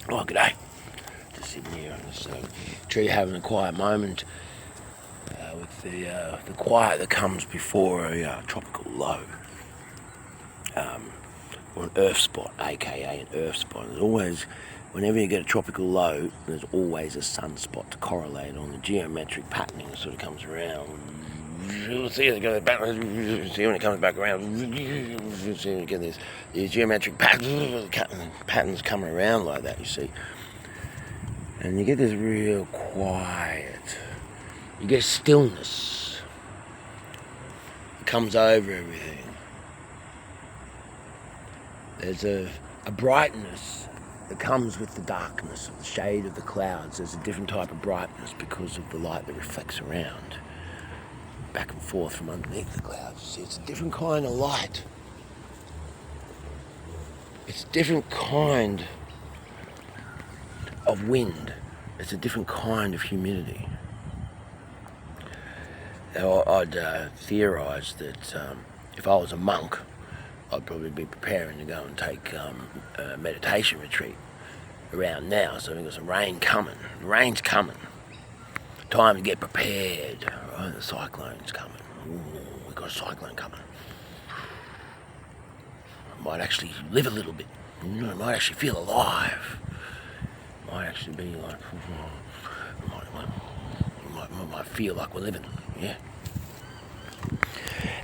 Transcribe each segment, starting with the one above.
Oh, g'day. Just sitting here on this tree having a quiet moment with the quiet that comes before a tropical low. Or an earth spot, aka an earth spot. There's always, whenever you get a tropical low, there's always a sunspot to correlate on the geometric patterning that sort of comes around. You'll see it goes back. See when it comes back around. You see you get these geometric patterns coming around like that. You see, and you get this real quiet. You get stillness. It comes over everything. There's a brightness that comes with the darkness of the shade of the clouds. There's a different type of brightness because of the light that reflects around, back and forth from underneath the clouds. See, it's a different kind of light. It's a different kind of wind. It's a different kind of humidity. Now, I'd theorise that if I was a monk, I'd probably be preparing to go and take a meditation retreat around now. So we've got some rain coming. The rain's coming. Time to get prepared. Right? The cyclone's coming. Ooh, we've got a cyclone coming. I might actually live a little bit. I might actually feel alive. Might actually be like, might feel like we're living. Yeah.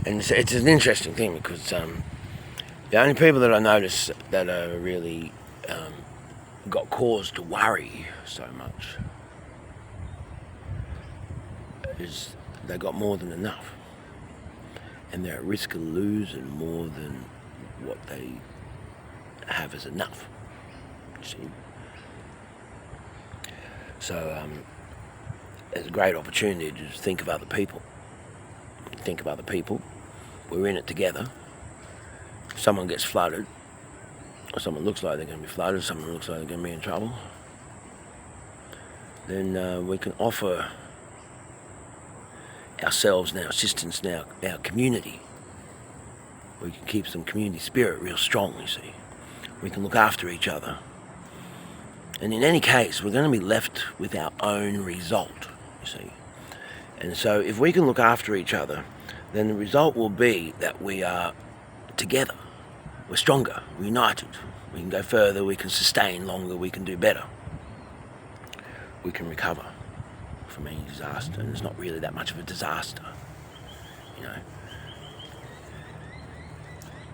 And it's an interesting thing because the only people that I notice that are really got cause to worry so much is they got more than enough, and they're at risk of losing more than what they have as enough. See, so there's a great opportunity to just think of other people. Think of other people. We're in it together. Someone gets flooded, or someone looks like they're going to be flooded, someone looks like they're going to be in trouble, then we can offer ourselves and our assistance and our community. We can keep some community spirit real strong, you see. We can look after each other. And in any case, we're going to be left with our own result, you see. And so if we can look after each other, then the result will be that we are together. We're stronger, we're united. We can go further, we can sustain longer, we can do better. We can recover from any disaster, and it's not really that much of a disaster, you know.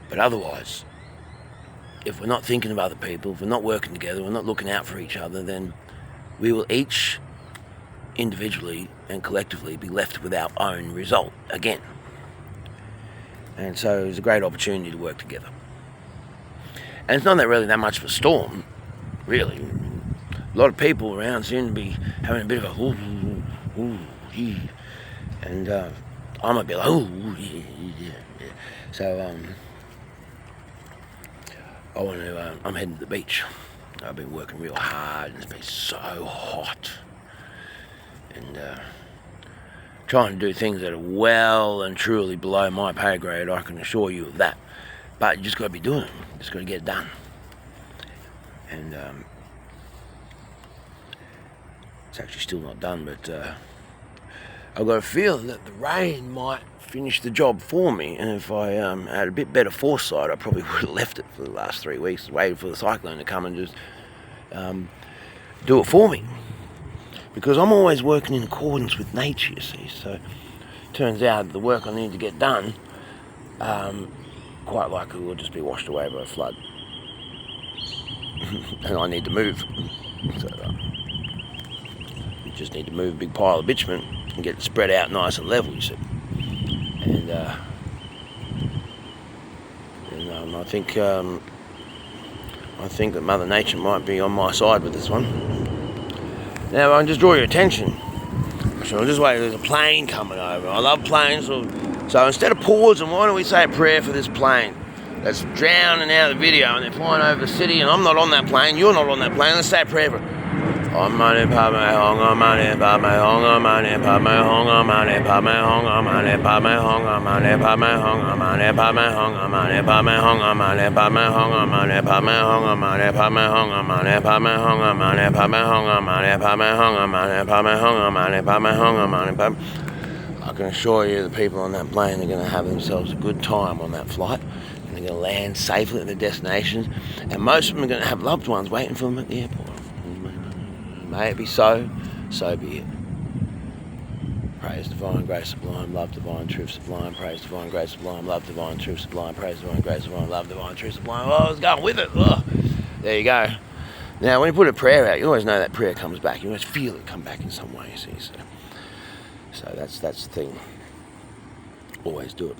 But otherwise, if we're not thinking of other people, if we're not working together, we're not looking out for each other, then we will each individually and collectively be left with our own result again. And so it's a great opportunity to work together. And it's not really that much of a storm, really. A lot of people around seem to be having a bit of a yeah. And I might be like, yeah. So I'm heading to the beach. I've been working real hard and it's been so hot. And trying to do things that are well and truly below my pay grade, I can assure you of that. But you just got to be doing it. You just got to get it done. And it's actually still not done, but I've got a feeling that the rain might finish the job for me. And if I had a bit better foresight, I probably would have left it for the last 3 weeks, waited for the cyclone to come and just do it for me. Because I'm always working in accordance with nature, you see. So it turns out the work I need to get done quite likely will just be washed away by a flood. And I need to move. So we just need to move a big pile of bitumen and get it spread out nice and level, you see. And I think that Mother Nature might be on my side with this one. Now I'll just draw your attention. So just wait, there's a plane coming over. I love planes. So instead of pausing, why don't we say a prayer for this plane that's drowning out of the video and they're flying over the city and I'm not on that plane, you're not on that plane. Let's say a prayer for On money, pop my hong on money, pop my hong on money, pop my hong on money, pop my hong on money, pop my hong on money, pop my hong on money, pop my hong on money, pop my hong on money, pop my hong on money, pop my hong on money, pop my hong on money, pop my hong on money, pop my hong on money, pop my hong on money, pop my hong on money, pop my hong on money, pop. I can assure you the people on that plane are going to have themselves a good time on that flight, and they're going to land safely at their destinations, and most of them are going to have loved ones waiting for them at the airport. May it be so, so be it. Praise divine, grace sublime, love divine, truth sublime, praise divine, grace sublime, love divine, truth sublime, praise divine, grace sublime, love divine, truth sublime. Oh, I was going with it. Oh. There you go. Now, when you put a prayer out, you always know that prayer comes back. You always feel it come back in some way, you see. So that's the thing. Always do it.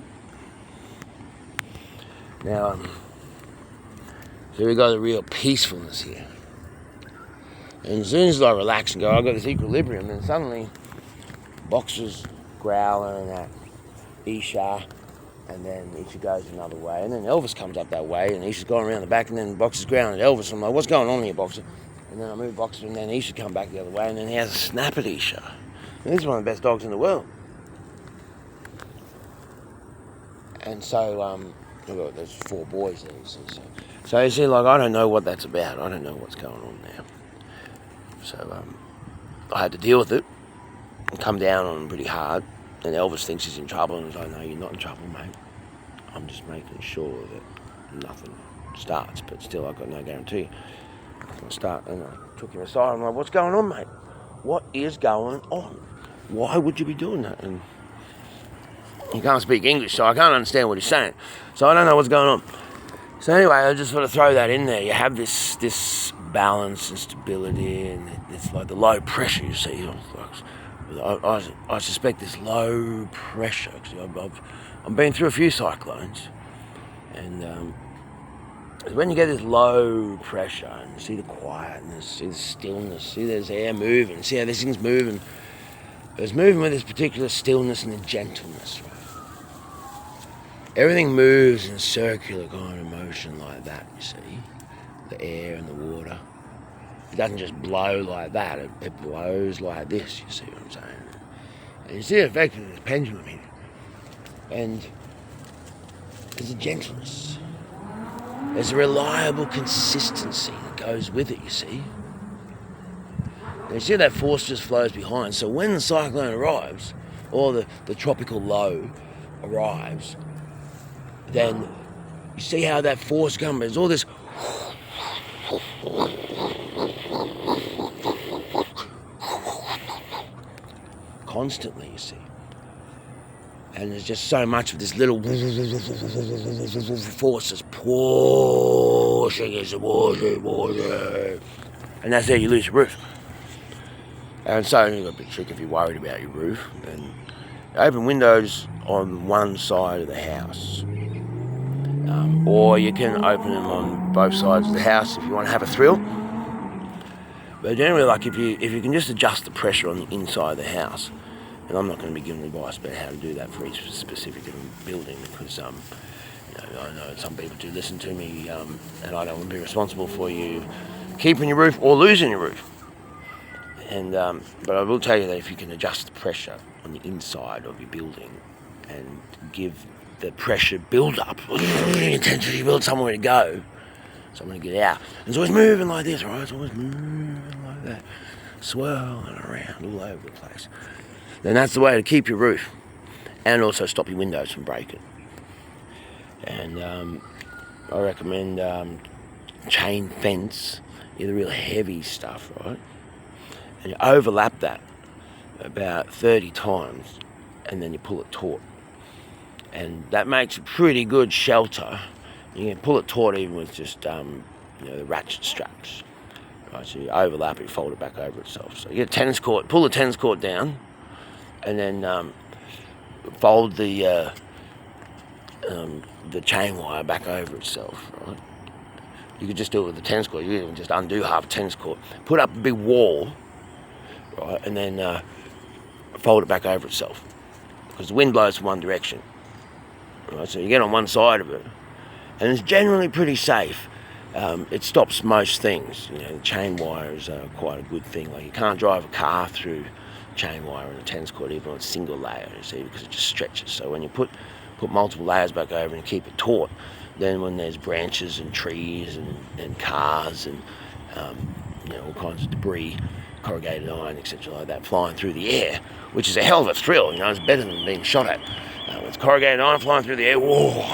Now, so we got the real peacefulness here. And as soon as I relax and go, I've got this equilibrium, then suddenly Boxer's growling at Isha, and then Isha goes another way, and then Elvis comes up that way, and Isha's going around the back, and then Boxer's growling at Elvis. I'm like, what's going on here, Boxer? And then I move Boxer, and then Isha come back the other way, and then he has a snap at Isha. And this is one of the best dogs in the world. And so, look, there's 4 boys there, you see. So you see, like, I don't know what that's about. I don't know what's going on now. So I had to deal with it and come down on him pretty hard. And Elvis thinks he's in trouble, and he's like, no, you're not in trouble, mate. I'm just making sure that nothing starts, but still I've got no guarantee. I'll start. And I took him aside. I'm like, what's going on, mate? What is going on? Why would you be doing that? And he can't speak English, so I can't understand what he's saying. So I don't know what's going on. So anyway, I just sort of throw that in there. You have this balance and stability, and it's like the low pressure, you see. I suspect this low pressure, because I've been through a few cyclones, and when you get this low pressure and you see the quietness, see the stillness, see there's air moving, see how this thing's moving, it's moving with this particular stillness and the gentleness, right? Everything moves in a circular kind of motion like that, you see. The air and the water. It doesn't just blow like that, it blows like this, you see what I'm saying? And you see the effect of this pendulum here. And there's a gentleness. There's a reliable consistency that goes with it, you see. And you see that force just flows behind. So when the cyclone arrives, or the tropical low arrives, then you see how that force comes. There's all this constantly, you see. And there's just so much of this little force that's pushing, and that's how you lose your roof. And so you've got a big trick if you're worried about your roof. And open windows on one side of the house. Or you can open them on both sides of the house if you want to have a thrill. But generally, like if you can just adjust the pressure on the inside of the house, and I'm not going to be giving advice about how to do that for each specific building, because I know some people do listen to me, and I don't want to be responsible for you keeping your roof or losing your roof. And but I will tell you that if you can adjust the pressure on the inside of your building and give the pressure build up, intensity build somewhere to go, somewhere to get out. And it's always moving like this, right? It's always moving like that, swirling around all over the place. Then that's the way to keep your roof, and also stop your windows from breaking. And I recommend chain fence, the real heavy stuff, right? And you overlap that about 30 times, and then you pull it taut. And that makes a pretty good shelter. You can pull it taut even with just the ratchet straps. Right, so you overlap it, fold it back over itself. So you get a tennis court, pull the tennis court down, and then fold the chain wire back over itself. Right? You could just do it with the tennis court. You can just undo half a tennis court, put up a big wall, right, and then fold it back over itself, because the wind blows from one direction. Right, so you get on one side of it, and it's generally pretty safe. it stops most things. You know, chain wire is quite a good thing. Like, you can't drive a car through chain wire in a tennis court, even on a single layer, you see, because it just stretches. So when you put multiple layers back over and keep it taut, then when there's branches and trees and cars and all kinds of debris, corrugated iron, etc., like that, flying through the air, which is a hell of a thrill. You know, it's better than being shot at. When it's corrugated iron flying through the air, whoa,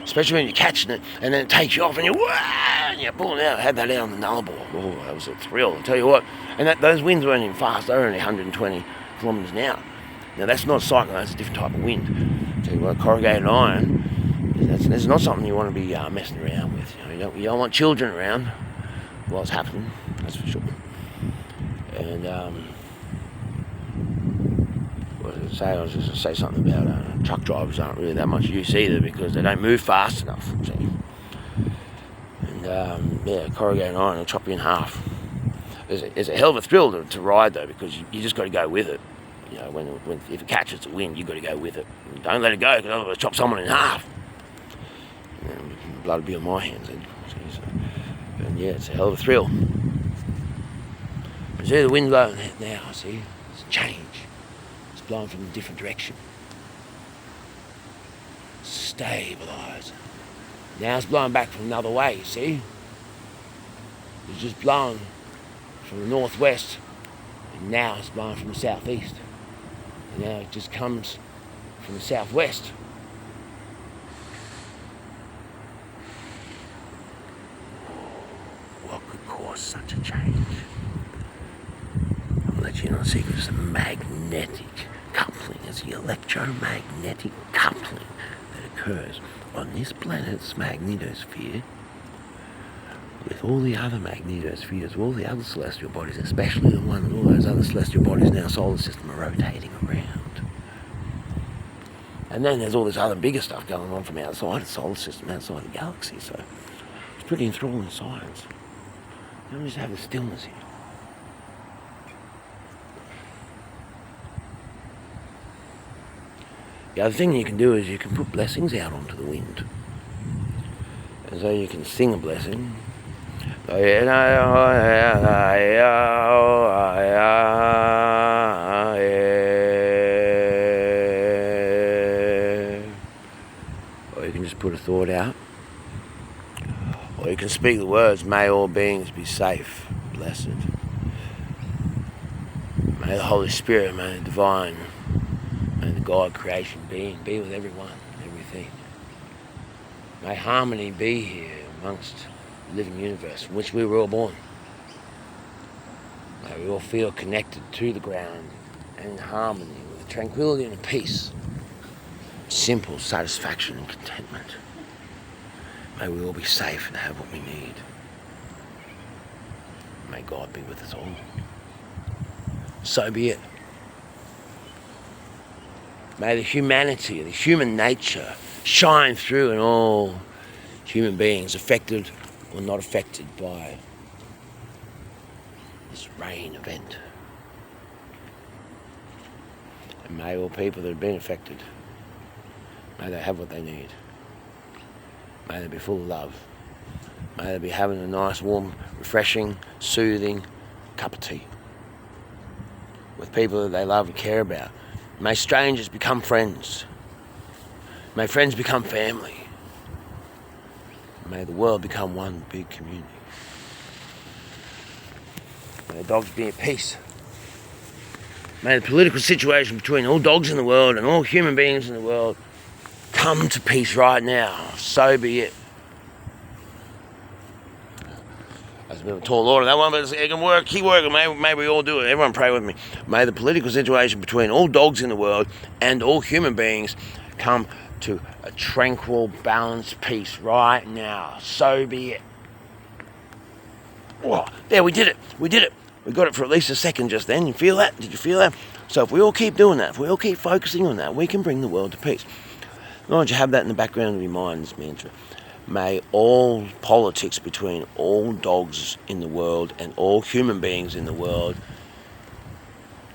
especially when you're catching it and then it takes you off and you're pulling out. I had that out on the Nullarbor. Oh, that was a thrill, I'll tell you what. And those winds weren't even fast, they were only 120 kilometres an hour. Now, that's not a cyclone, that's a different type of wind. I'll tell you what, corrugated iron, that's not something you want to be messing around with. You don't want children around while it's happening, that's for sure. And I was just going to say something about truck drivers aren't really that much use either, because they don't move fast enough. See? And corrugated iron will chop you in half. It's a hell of a thrill to ride though, because you just got to go with it. You know, if it catches the wind, you've got to go with it. And don't let it go, because otherwise it'll chop someone in half. And blood will be on my hands then. And yeah, it's a hell of a thrill. But see the wind blowing now, see? It's a change. It's blowing from a different direction. Stabilise. Now it's blowing back from another way, see? It's just blowing from the northwest, and now it's blowing from the southeast. And now it just comes from the southwest. What could cause such a change? I'll let you know the secret. It's the magnetic coupling. It's the electromagnetic coupling that occurs on this planet's magnetosphere with all the other magnetospheres, all the other celestial bodies, especially the one that all those other celestial bodies in our solar system are rotating around. And then there's all this other bigger stuff going on from outside the solar system, outside the galaxy. So it's pretty enthralling science. Let me just have the stillness here. The other thing you can do is you can put blessings out onto the wind. And so you can sing a blessing. Or you can just put a thought out. Or you can speak the words, may all beings be safe, blessed. May the Holy Spirit, may the divine, may the God creation being be with everyone, everything. May harmony be here amongst the living universe from which we were all born. May we all feel connected to the ground and in harmony with tranquility and peace, simple satisfaction and contentment. May we all be safe and have what we need. May God be with us all. So be it. May the humanity, the human nature shine through in all human beings, affected or not affected by this rain event. And may all people that have been affected, may they have what they need. May they be full of love. May they be having a nice, warm, refreshing, soothing cup of tea with people that they love and care about. May strangers become friends. May friends become family. May the world become one big community. May the dogs be at peace. May the political situation between all dogs in the world and all human beings in the world come to peace right now. So be it. That's a bit of a tall order, that one, but it can work. Keep working. May we all do it. Everyone pray with me. May the political situation between all dogs in the world and all human beings come to a tranquil, balanced peace right now. So be it. Oh, there, we did it. We did it. We got it for at least a second just then. You feel that? Did you feel that? So if we all keep doing that, if we all keep focusing on that, we can bring the world to peace. Why don't you have that in the background of your mind, this mantra? May all politics between all dogs in the world and all human beings in the world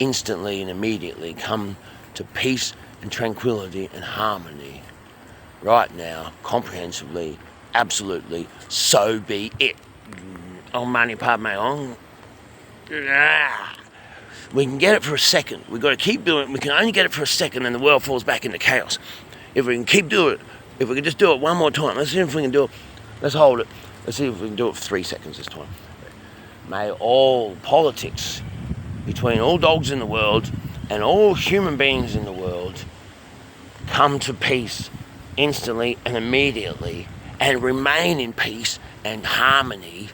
instantly and immediately come to peace and tranquility and harmony right now, comprehensively, absolutely, so be it. Oh, Mani Padme Hum. We can get it for a second. We've got to keep doing it. We can only get it for a second and the world falls back into chaos. If we can keep doing it, if we can just do it one more time, let's see if we can do it. Let's hold it. Let's see if we can do it for 3 seconds this time. May all politics between all dogs in the world and all human beings in the world come to peace instantly and immediately and remain in peace and harmony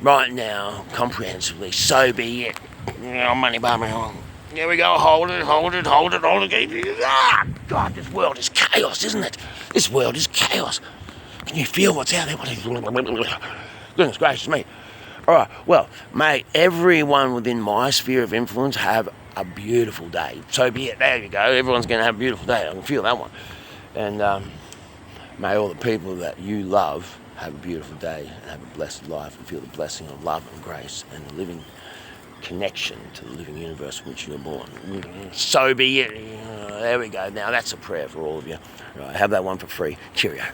right now, comprehensively. So be it. Money by my own. There we go. Hold it. Ah, God, this world is chaos, isn't it? This world is chaos. Can you feel what's out there? Goodness gracious me. All right. Well, may everyone within my sphere of influence have a beautiful day. So be it. There you go. Everyone's going to have a beautiful day. I can feel that one. And may all the people that you love have a beautiful day and have a blessed life and feel the blessing of love and grace and the living connection to the living universe in which you're born. So be it. There we go. Now that's a prayer for all of you. Right, have that one for free. Cheerio.